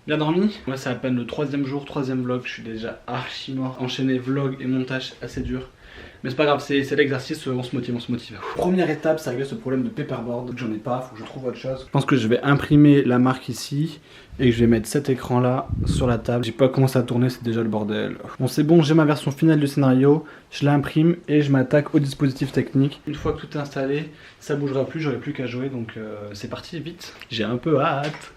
Bien dormi? Moi c'est à peine le 3e jour, 3e vlog, je suis déjà archi mort. Enchaîner vlog et montage assez dur. Mais c'est pas grave, c'est l'exercice, on se motive, on se motive. Première étape, c'est régler ce problème de paperboard. J'en ai pas, faut que je trouve autre chose. Je pense que je vais imprimer la marque ici et que je vais mettre cet écran là sur la table. J'ai pas commencé à tourner, c'est déjà le bordel. Bon c'est bon, j'ai ma version finale du scénario, je l'imprime et je m'attaque au dispositif technique. Une fois que tout est installé, ça bougera plus, j'aurai plus qu'à jouer, donc c'est parti, vite. J'ai un peu hâte.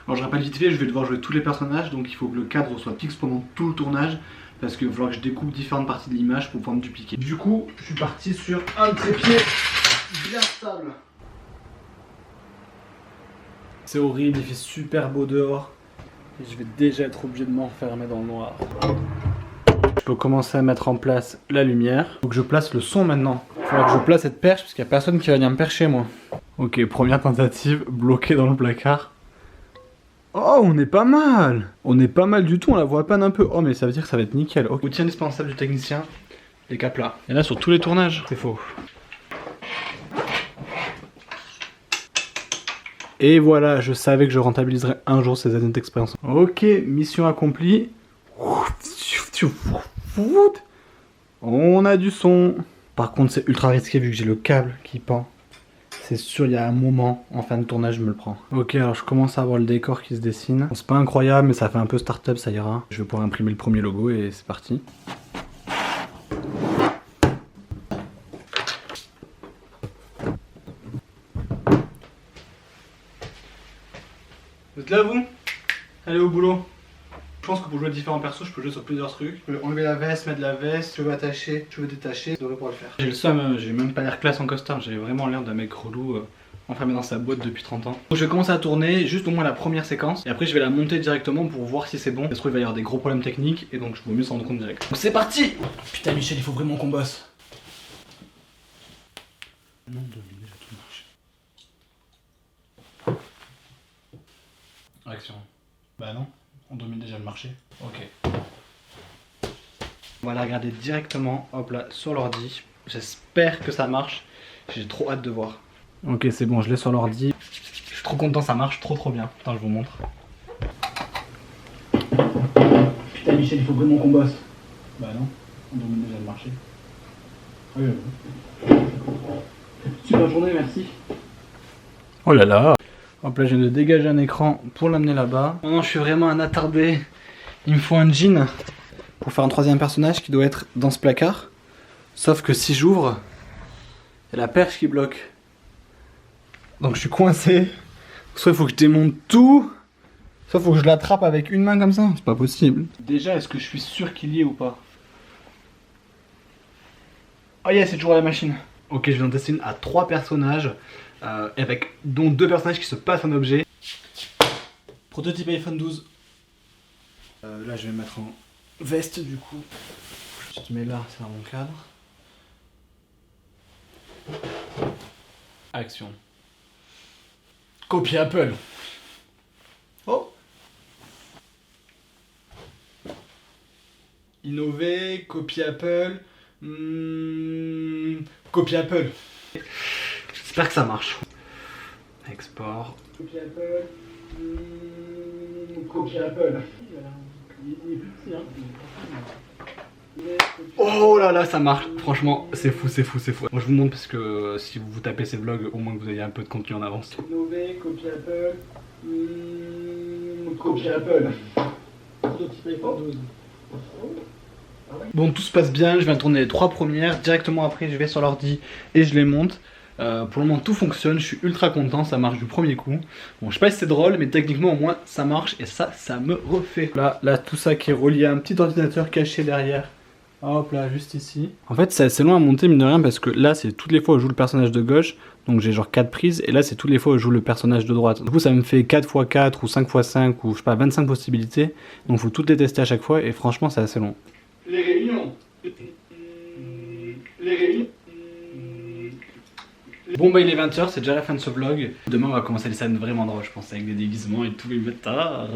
Alors je rappelle vite fait, je vais devoir jouer tous les personnages, donc il faut que le cadre soit fixe pendant tout le tournage, parce qu'il va falloir que je découpe différentes parties de l'image pour pouvoir me dupliquer. Du coup, je suis parti sur un trépied bien stable. C'est horrible, il fait super beau dehors, et je vais déjà être obligé de m'enfermer dans le noir. Je peux commencer à mettre en place la lumière. Faut que je place le son maintenant. Il va falloir que je place cette perche, parce qu'il n'y a personne qui va venir me percher moi. Ok, première tentative, bloqué dans le placard. Oh, on est pas mal! On est pas mal du tout, on la voit à peine un peu. Oh, mais ça veut dire que ça va être nickel. Okay. Outil indispensable du technicien, les caplas. Et là, sur tous les tournages, c'est faux. Et voilà, je savais que je rentabiliserais un jour ces années d'expérience. Ok, mission accomplie. On a du son. Par contre, c'est ultra risqué vu que j'ai le câble qui pend. C'est sûr, il y a un moment, en fin de tournage, je me le prends. Ok, alors je commence à avoir le décor qui se dessine. Bon, c'est pas incroyable, mais ça fait un peu start-up, ça ira. Je vais pouvoir imprimer le premier logo et c'est parti. Vous êtes là, vous? Allez au boulot. Je pense que pour jouer différents persos, je peux jouer sur plusieurs trucs. Je peux enlever la veste, mettre la veste, cheveux attachés, cheveux détachés, je devrais pouvoir le faire. J'ai le seum, j'ai même pas l'air classe en costard, j'ai vraiment l'air d'un mec relou enfermé dans sa boîte depuis 30 ans. Donc je vais commencer à tourner juste au moins la première séquence, et après je vais la monter directement pour voir si c'est bon. Ça se trouve il va y avoir des gros problèmes techniques, et donc je vaut mieux s'en rendre compte direct. Donc c'est parti! Putain Michel, il faut vraiment qu'on bosse. Non, déjà tout marche. Action. Bah non. On domine déjà le marché. Ok. On va la regarder directement, hop là, sur l'ordi. J'espère que ça marche. J'ai trop hâte de voir. Ok, c'est bon, je l'ai sur l'ordi. Je suis trop content, ça marche trop bien. Attends, je vous montre. Putain Michel, il faut vraiment qu'on bosse. Bah non, on domine déjà le marché. Oui. Super journée, merci. Oh là là. Hop là, je viens de dégager un écran pour l'amener là-bas. Maintenant, je suis vraiment un attardé. Il me faut un jean pour faire un troisième personnage qui doit être dans ce placard. Sauf que si j'ouvre, il y a la perche qui bloque. Donc je suis coincé. Soit il faut que je démonte tout, soit il faut que je l'attrape avec une main comme ça. C'est pas possible. Déjà, est-ce que je suis sûr qu'il y est ou pas? Oh yeah, c'est toujours à la machine. Ok, je viens de tester une à 3 personnages. Dont 2 personnages qui se passent un objet. Prototype iPhone 12. Là je vais me mettre en veste du coup. Je te mets là, c'est dans mon cadre. Action. Copie Apple. Oh. Innover, copie Apple. Copie Apple. J'espère que ça marche. Export. Copie Apple. Copie Apple. Oh là là, ça marche. Franchement, c'est fou, c'est fou, c'est fou. Moi je vous montre parce que si vous tapez ces vlogs, au moins que vous ayez un peu de contenu en avance. Innover, copie Apple. Copie Apple. Prototype iPhone 12. Bon, tout se passe bien, je viens de tourner les 3 premières. Directement après, je vais sur l'ordi et je les monte. Pour le moment tout fonctionne, je suis ultra content, ça marche du premier coup. Bon, je sais pas si c'est drôle, mais techniquement au moins ça marche et ça me refait. Là tout ça qui est relié à un petit ordinateur caché derrière. Hop là, juste ici. En fait c'est assez loin à monter mine de rien parce que là c'est toutes les fois où je joue le personnage de gauche. Donc j'ai genre 4 prises et là c'est toutes les fois où je joue le personnage de droite. Du coup ça me fait 4x4 ou 5x5 ou je sais pas 25 possibilités. Donc faut toutes les tester à chaque fois et franchement c'est assez long. Les réunions. Bon bah il est 20h, c'est déjà la fin de ce vlog. Demain on va commencer les scènes vraiment drôles je pense avec des déguisements et tout les bâtards.